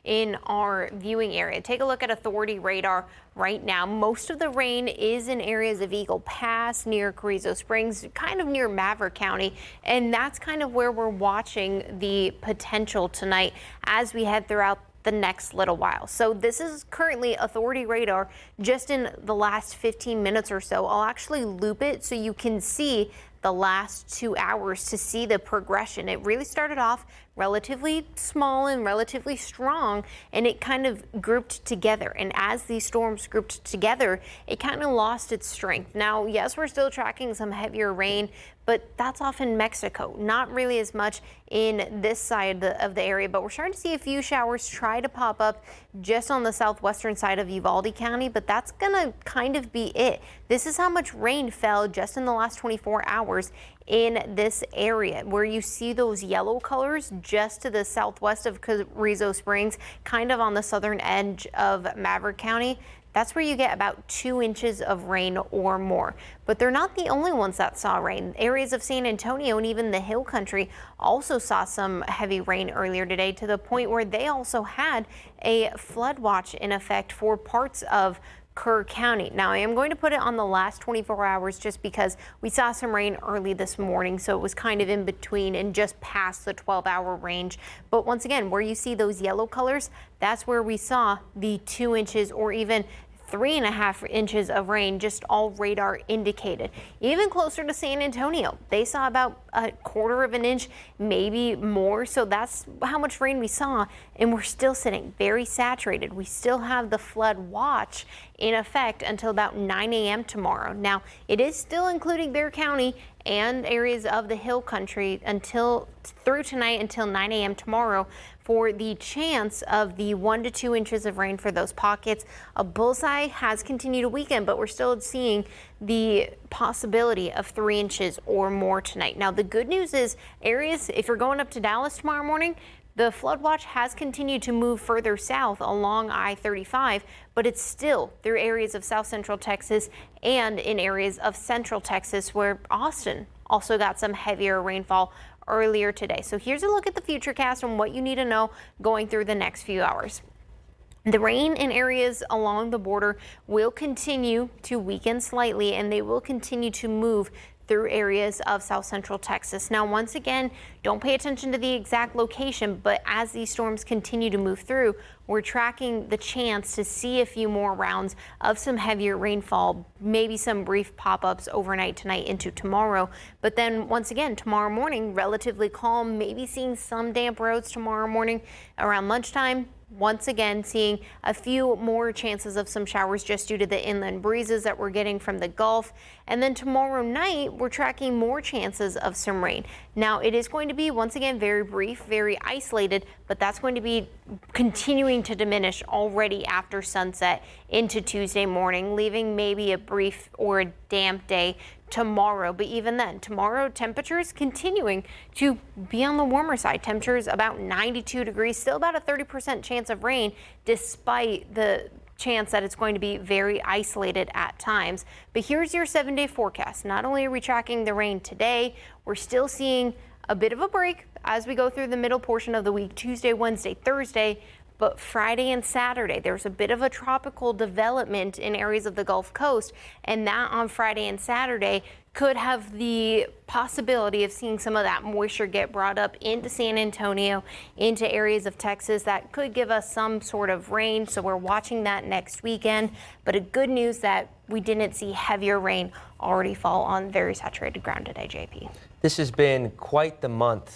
in our viewing area. Take a look at authority radar right now. Most of the rain is in areas of Eagle Pass, near Carrizo Springs, kind of near Maverick County, and that's kind of where we're watching the potential tonight as we head throughout the next little while. So this is currently authority radar just in the last 15 minutes or so. I'll actually loop it so you can see the last 2 hours to see the progression. It really started off relatively small and relatively strong, and it kind of grouped together. And as these storms grouped together, it kind of lost its strength. Now, yes, we're still tracking some heavier rain, but that's off in Mexico. Not really as much in this side of the area, but we're starting to see a few showers try to pop up just on the southwestern side of Uvalde County, but that's gonna kind of be it. This is how much rain fell just in the last 24 hours in this area, where you see those yellow colors just to the southwest of Carrizo Springs, kind of on the southern edge of Maverick County. That's where you get about 2 inches of rain or more. But they're not the only ones that saw rain. Areas of San Antonio and even the Hill Country also saw some heavy rain earlier today, to the point where they also had a flood watch in effect for parts of Kerr County. Now, I am going to put it on the last 24 hours just because we saw some rain early this morning, so it was kind of in between and just past the 12-hour range. But once again, where you see those yellow colors, that's where we saw the 2 inches or even 3.5 inches of rain, just all radar indicated. Even closer to San Antonio, they saw about 1/4 of an inch, maybe more. So that's how much rain we saw, and we're still sitting very saturated. We still have the flood watch in effect until about 9 a.m. tomorrow. Now, it is still including Bexar County and areas of the Hill Country through tonight until 9 a.m. tomorrow for the chance of the 1 to 2 inches of rain for those pockets. A bullseye has continued to weaken, but we're still seeing the possibility of 3 inches or more tonight. Now, the good news is areas, if you're going up to Dallas tomorrow morning, the flood watch has continued to move further south along I-35, but it's still through areas of south central Texas and in areas of central Texas, where Austin also got some heavier rainfall earlier today. So here's a look at the futurecast and what you need to know going through the next few hours. The rain in areas along the border will continue to weaken slightly, and they will continue to move through areas of south central Texas. Now, once again, don't pay attention to the exact location, but as these storms continue to move through, we're tracking the chance to see a few more rounds of some heavier rainfall, maybe some brief pop-ups overnight tonight into tomorrow. But then once again, tomorrow morning, relatively calm, maybe seeing some damp roads tomorrow morning around lunchtime. Once again, seeing a few more chances of some showers just due to the inland breezes that we're getting from the Gulf. And then tomorrow night, we're tracking more chances of some rain. Now, it is going to be, once again, very brief, very isolated, but that's going to be continuing to diminish already after sunset into Tuesday morning, leaving maybe a brief or a damp day tomorrow. But even then, tomorrow temperatures continuing to be on the warmer side. Temperatures about 92 degrees, still about a 30% chance of rain, despite the chance that it's going to be very isolated at times. But here's your 7-day forecast. Not only are we tracking the rain today, we're still seeing a bit of a break as we go through the middle portion of the week, Tuesday, Wednesday, Thursday. But Friday and Saturday, there's a bit of a tropical development in areas of the Gulf Coast, and that on Friday and Saturday could have the possibility of seeing some of that moisture get brought up into San Antonio, into areas of Texas that could give us some sort of rain. So we're watching that next weekend. But a good news that we didn't see heavier rain already fall on very saturated ground today, JP. This has been quite the month